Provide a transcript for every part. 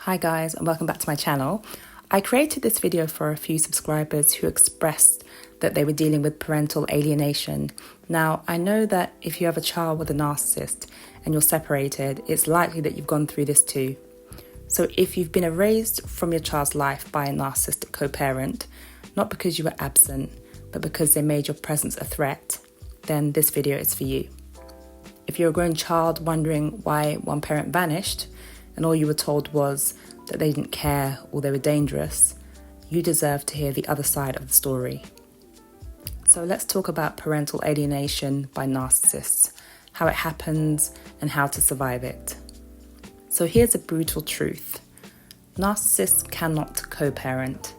Hi guys, and welcome back to my channel. I created this video for a few subscribers who expressed that they were dealing with parental alienation. Now, I know that if you have a child with a narcissist and you're separated, it's likely that you've gone through this too. So if you've been erased from your child's life by a narcissistic co-parent, not because you were absent, but because they made your presence a threat, then this video is for you. If you're a grown child wondering why one parent vanished, and all you were told was that they didn't care or they were dangerous, you deserve to hear the other side of the story. So let's talk about parental alienation by narcissists, how it happens and how to survive it. So here's a brutal truth. Narcissists cannot co-parent.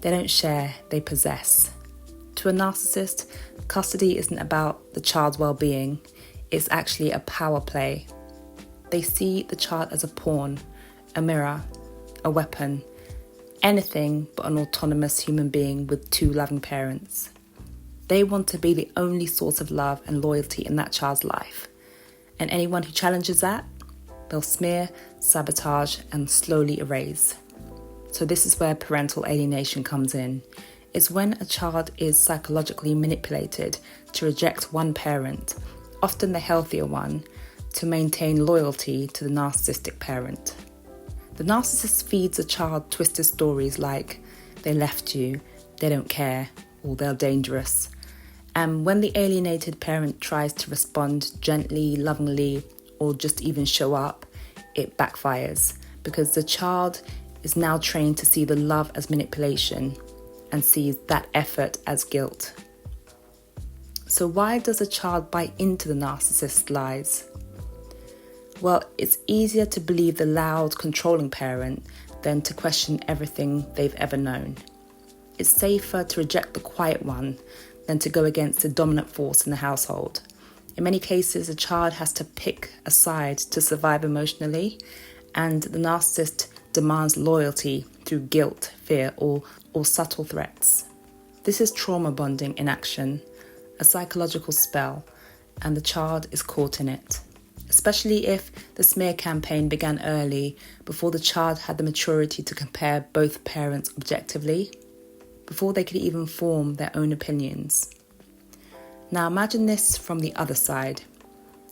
They don't share, they possess. To a narcissist, custody isn't about the child's well-being, it's actually a power play. They see the child as a pawn, a mirror, a weapon, anything but an autonomous human being with two loving parents. They want to be the only source of love and loyalty in that child's life. And anyone who challenges that, they'll smear, sabotage, and slowly erase. So this is where parental alienation comes in. It's when a child is psychologically manipulated to reject one parent, often the healthier one, to maintain loyalty to the narcissistic parent. The narcissist feeds a child twisted stories like they left you, they don't care, or they're dangerous. And when the alienated parent tries to respond gently, lovingly, or just even show up, it backfires because the child is now trained to see the love as manipulation and sees that effort as guilt. So why does a child buy into the narcissist's lies? Well, it's easier to believe the loud, controlling parent than to question everything they've ever known. It's safer to reject the quiet one than to go against the dominant force in the household. In many cases, a child has to pick a side to survive emotionally, and the narcissist demands loyalty through guilt, fear, or subtle threats. This is trauma bonding in action, a psychological spell, and the child is caught in it. Especially if the smear campaign began early, before the child had the maturity to compare both parents objectively, before they could even form their own opinions. Now imagine this from the other side.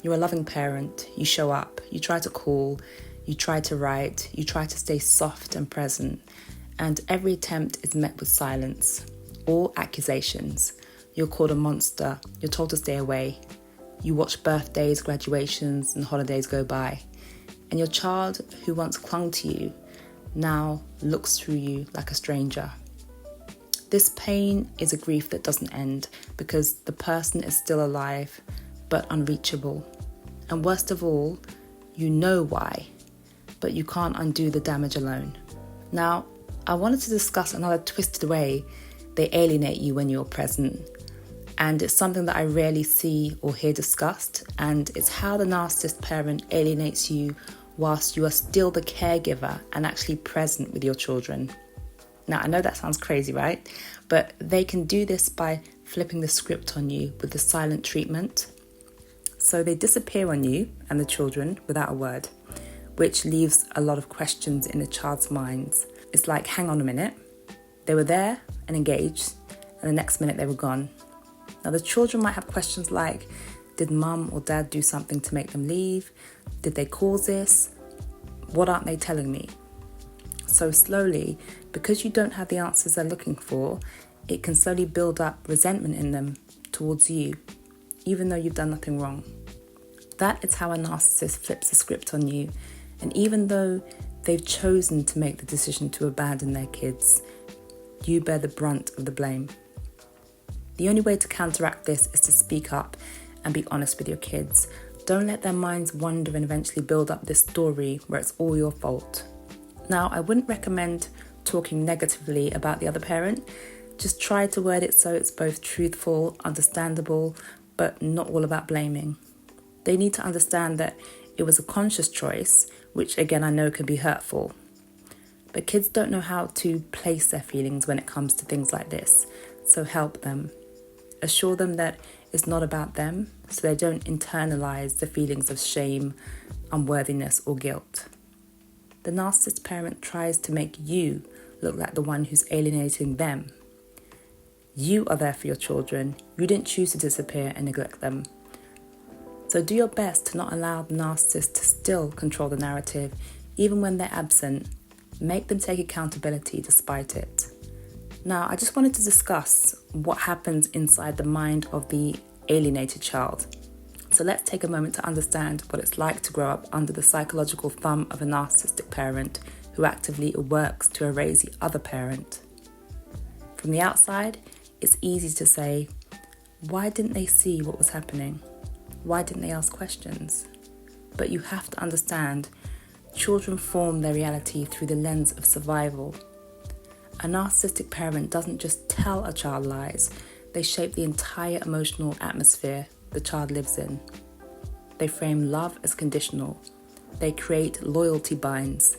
You're a loving parent, you show up, you try to call, you try to write, you try to stay soft and present, and every attempt is met with silence or accusations. You're called a monster, you're told to stay away. You watch birthdays, graduations, and holidays go by, and your child, who once clung to you, now looks through you like a stranger. This pain is a grief that doesn't end because the person is still alive, but unreachable. And worst of all, you know why, but you can't undo the damage alone. Now, I wanted to discuss another twisted way they alienate you when you're present. And it's something that I rarely see or hear discussed, and it's how the narcissist parent alienates you whilst you are still the caregiver and actually present with your children. Now, I know that sounds crazy, right? But they can do this by flipping the script on you with the silent treatment. So they disappear on you and the children without a word, which leaves a lot of questions in the child's minds. It's like, hang on a minute, they were there and engaged, and the next minute they were gone. Now, the children might have questions like, did mum or dad do something to make them leave? Did they cause this? What aren't they telling me? So slowly, because you don't have the answers they're looking for, it can slowly build up resentment in them towards you, even though you've done nothing wrong. That is how a narcissist flips the script on you. And even though they've chosen to make the decision to abandon their kids, you bear the brunt of the blame. The only way to counteract this is to speak up and be honest with your kids. Don't let their minds wander and eventually build up this story where it's all your fault. Now, I wouldn't recommend talking negatively about the other parent. Just try to word it so it's both truthful, understandable, but not all about blaming. They need to understand that it was a conscious choice, which again I know can be hurtful. But kids don't know how to place their feelings when it comes to things like this, so help them. Assure them that it's not about them, so they don't internalize the feelings of shame, unworthiness, or guilt. the narcissist parent tries to make you look like the one who's alienating them. You are there for your children. You didn't choose to disappear and neglect them. So do your best to not allow the narcissist to still control the narrative, even when they're absent. Make them take accountability despite it. Now, I just wanted to discuss what happens inside the mind of the alienated child. So let's take a moment to understand what it's like to grow up under the psychological thumb of a narcissistic parent who actively works to erase the other parent. From the outside, it's easy to say, why didn't they see what was happening? Why didn't they ask questions? But you have to understand, children form their reality through the lens of survival. A narcissistic parent doesn't just tell a child lies, they shape the entire emotional atmosphere the child lives in. They frame love as conditional. They create loyalty binds.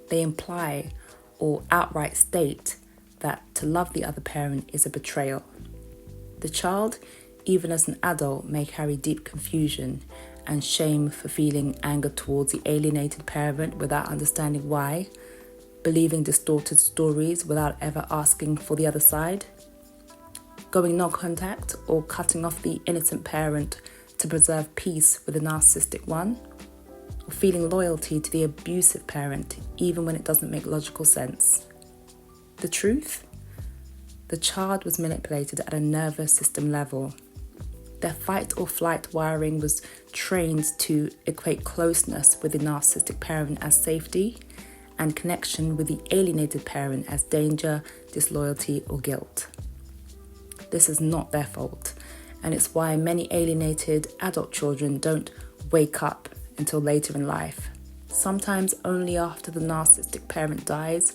They imply or outright state that to love the other parent is a betrayal. The child, even as an adult, may carry deep confusion and shame for feeling anger towards the alienated parent without understanding why, believing distorted stories without ever asking for the other side, going no-contact or cutting off the innocent parent to preserve peace with the narcissistic one, or feeling loyalty to the abusive parent even when it doesn't make logical sense. The truth? The child was manipulated at a nervous system level. Their fight or flight wiring was trained to equate closeness with the narcissistic parent as safety and connection with the alienated parent as danger, disloyalty, or guilt. This is not their fault, and it's why many alienated adult children don't wake up until later in life, sometimes only after the narcissistic parent dies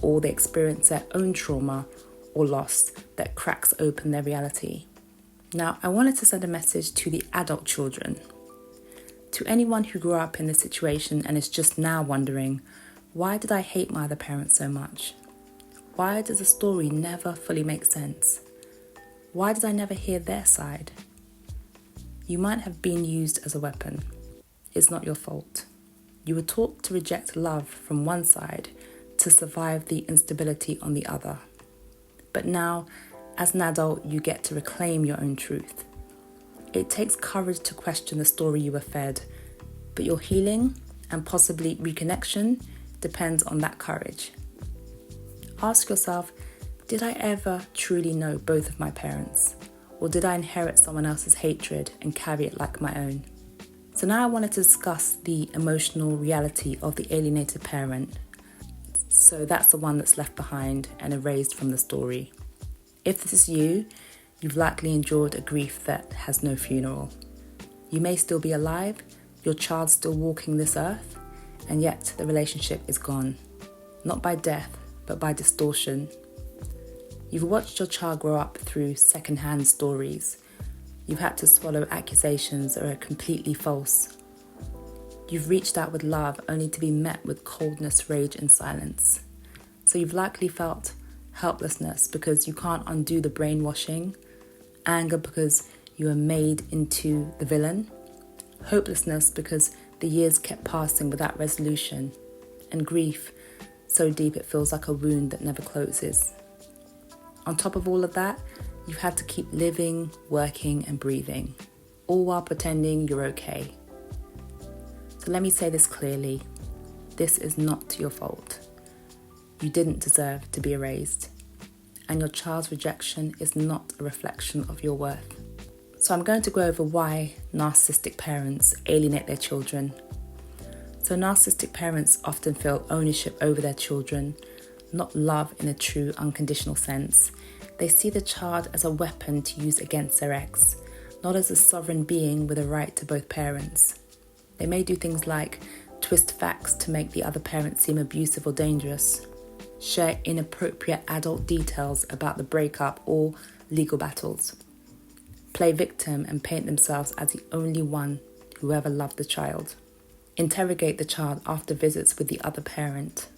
or they experience their own trauma or loss that cracks open their reality. Now, I wanted to send a message to the adult children. To anyone who grew up in this situation and is just now wondering, why did I hate my other parent so much? Why does the story never fully make sense? Why did I never hear their side? You might have been used as a weapon. It's not your fault. You were taught to reject love from one side to survive the instability on the other. But now, as an adult, you get to reclaim your own truth. It takes courage to question the story you were fed, but your healing and possibly reconnection depends on that courage. Ask yourself, did I ever truly know both of my parents? Or did I inherit someone else's hatred and carry it like my own? So now I wanted to discuss the emotional reality of the alienated parent. So that's the one that's left behind and erased from the story. If this is you, you've likely endured a grief that has no funeral. You may still be alive, your child's still walking this earth, and yet the relationship is gone. Not by death, but by distortion. You've watched your child grow up through second-hand stories. You've had to swallow accusations that are completely false. You've reached out with love only to be met with coldness, rage, and silence. So you've likely felt helplessness because you can't undo the brainwashing, anger because you were made into the villain, hopelessness because the years kept passing without resolution, and grief so deep it feels like a wound that never closes. On top of all of that, you've had to keep living, working, and breathing, all while pretending you're okay. So let me say this clearly. This is not your fault. You didn't deserve to be erased, and your child's rejection is not a reflection of your worth. So I'm going to go over why narcissistic parents alienate their children. So narcissistic parents often feel ownership over their children, not love in a true unconditional sense. They see the child as a weapon to use against their ex, not as a sovereign being with a right to both parents. They may do things like twist facts to make the other parent seem abusive or dangerous, share inappropriate adult details about the breakup or legal battles, play victim and paint themselves as the only one who ever loved the child, interrogate the child after visits with the other parent,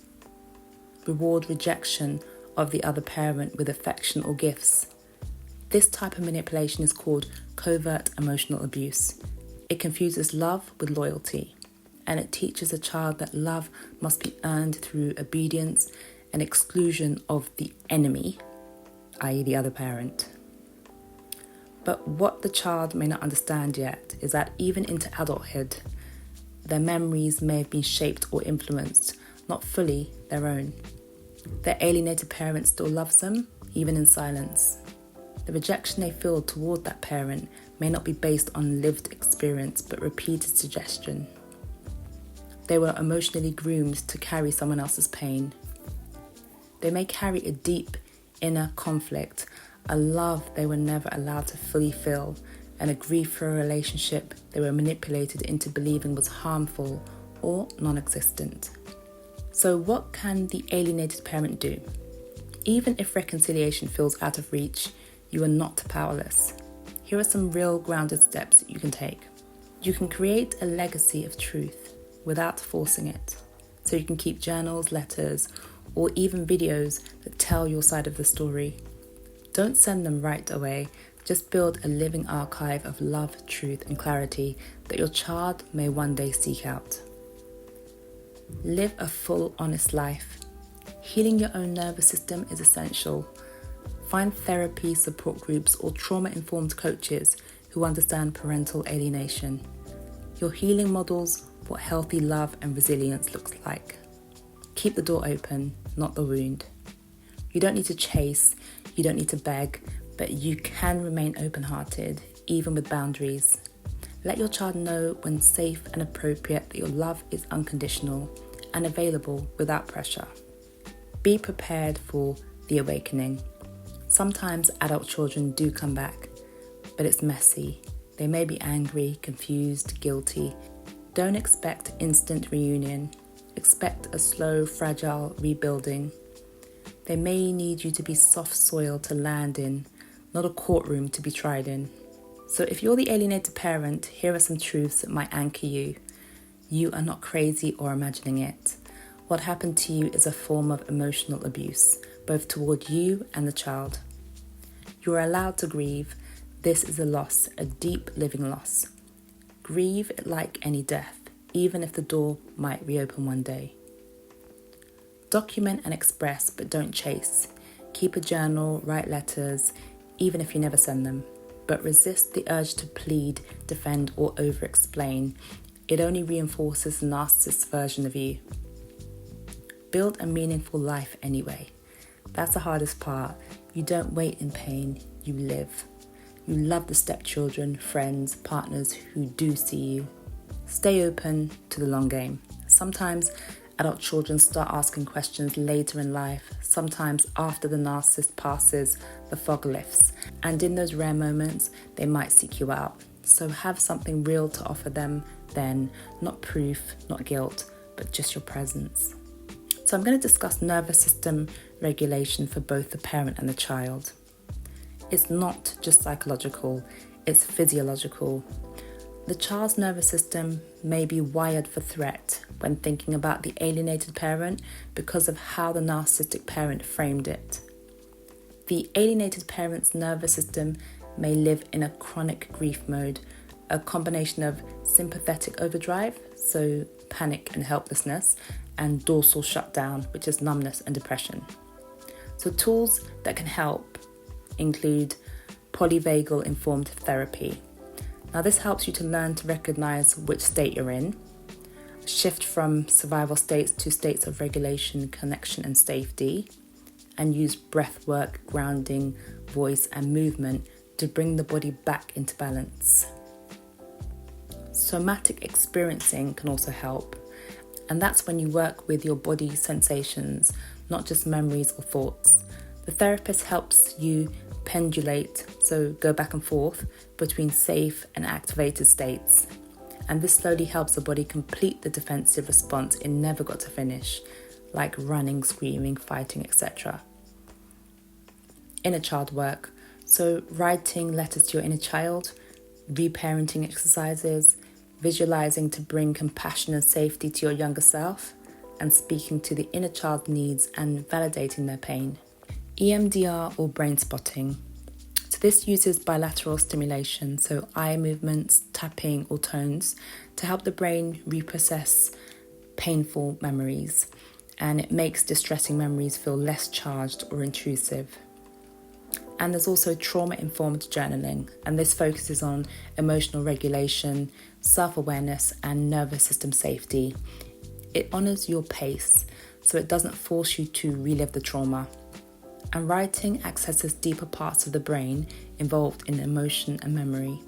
reward rejection of the other parent with affection or gifts. This type of manipulation is called covert emotional abuse. It confuses love with loyalty, and it teaches a child that love must be earned through obedience and exclusion of the enemy, i.e. the other parent. But what the child may not understand yet is that even into adulthood, their memories may have been shaped or influenced, not fully their own. Their alienated parent still loves them, even in silence. The rejection they feel toward that parent may not be based on lived experience but repeated suggestion. They were emotionally groomed to carry someone else's pain. They may carry a deep inner conflict, a love they were never allowed to fully feel, and a grief for a relationship they were manipulated into believing was harmful or non-existent. So what can the alienated parent do? Even if reconciliation feels out of reach, you are not powerless. Here are some real grounded steps that you can take. You can create a legacy of truth without forcing it. So you can keep journals, letters, or even videos that tell your side of the story. Don't send them right away. Just build a living archive of love, truth, and clarity that your child may one day seek out. Live a full, honest life. Healing your own nervous system is essential. Find therapy, support groups, or trauma-informed coaches who understand parental alienation. Your healing models what healthy love and resilience looks like. Keep the door open, not the wound. You don't need to chase, you don't need to beg, but you can remain open-hearted, even with boundaries. Let your child know when safe and appropriate that your love is unconditional and available without pressure. Be prepared for the awakening. Sometimes adult children do come back, but it's messy. They may be angry, confused, guilty. Don't expect instant reunion. Expect a slow, fragile rebuilding. They may need you to be soft soil to land in, not a courtroom to be tried in. So if you're the alienated parent, here are some truths that might anchor you. You are not crazy or imagining it. What happened to you is a form of emotional abuse, both toward you and the child. You are allowed to grieve. This is a loss, a deep living loss. Grieve it like any death, even if the door might reopen one day. Document and express, but don't chase. Keep a journal, write letters, even if you never send them. But resist the urge to plead, defend, or over-explain. It only reinforces the narcissist's version of you. Build a meaningful life anyway. That's the hardest part. You don't wait in pain, you live. You love the stepchildren, friends, partners who do see you. Stay open to the long game. Sometimes adult children start asking questions later in life. Sometimes after the narcissist passes, the fog lifts. And in those rare moments, they might seek you out. So have something real to offer them then, not proof, not guilt, but just your presence. So I'm going to discuss nervous system regulation for both the parent and the child. It's not just psychological, it's physiological. The child's nervous system may be wired for threat when thinking about the alienated parent because of how the narcissistic parent framed it. The alienated parent's nervous system may live in a chronic grief mode, a combination of sympathetic overdrive, so panic and helplessness, and dorsal shutdown, which is numbness and depression. So tools that can help include polyvagal informed therapy. Now this helps you to learn to recognize which state you're in, shift from survival states to states of regulation, connection and safety, and use breath work, grounding, voice and movement to bring the body back into balance. Somatic experiencing can also help, and that's when you work with your body sensations, not just memories or thoughts. The therapist helps you pendulate, so go back and forth between safe and activated states. And this slowly helps the body complete the defensive response it never got to finish, like running, screaming, fighting, etc. Inner child work, so writing letters to your inner child, reparenting exercises, visualizing to bring compassion and safety to your younger self, and speaking to the inner child needs and validating their pain. EMDR or brain spotting. So This uses bilateral stimulation, so eye movements, tapping or tones, to help the brain reprocess painful memories, and it makes distressing memories feel less charged or intrusive. And there's also trauma-informed journaling, and this focuses on emotional regulation, self-awareness, and nervous system safety. It honors your pace, so it doesn't force you to relive the trauma. And writing accesses deeper parts of the brain involved in emotion and memory.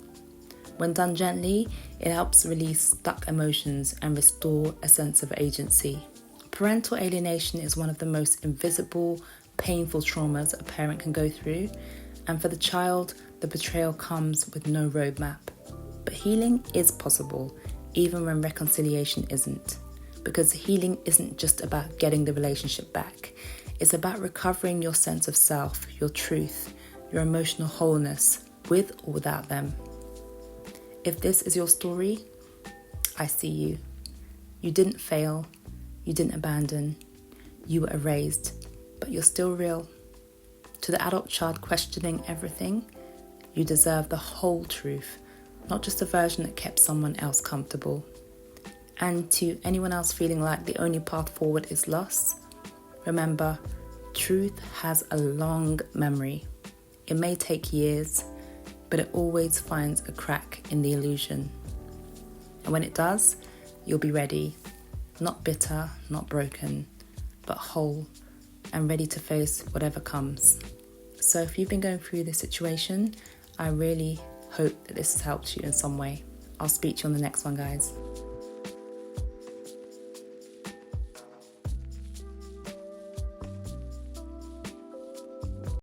When done gently, it helps release stuck emotions and restore a sense of agency. Parental alienation is one of the most invisible, painful traumas a parent can go through, and for the child, the betrayal comes with no roadmap. But healing is possible, even when reconciliation isn't, because healing isn't just about getting the relationship back. It's about recovering your sense of self, your truth, your emotional wholeness, with or without them. If this is your story, I see you. You didn't fail, you didn't abandon, you were erased, but you're still real. To the adult child questioning everything, you deserve the whole truth, not just a version that kept someone else comfortable. And to anyone else feeling like the only path forward is loss, remember, truth has a long memory. It may take years, but it always finds a crack in the illusion. And when it does, you'll be ready, not bitter, not broken, but whole and ready to face whatever comes. So if you've been going through this situation, I really hope that this has helped you in some way. I'll speak to you on the next one, guys.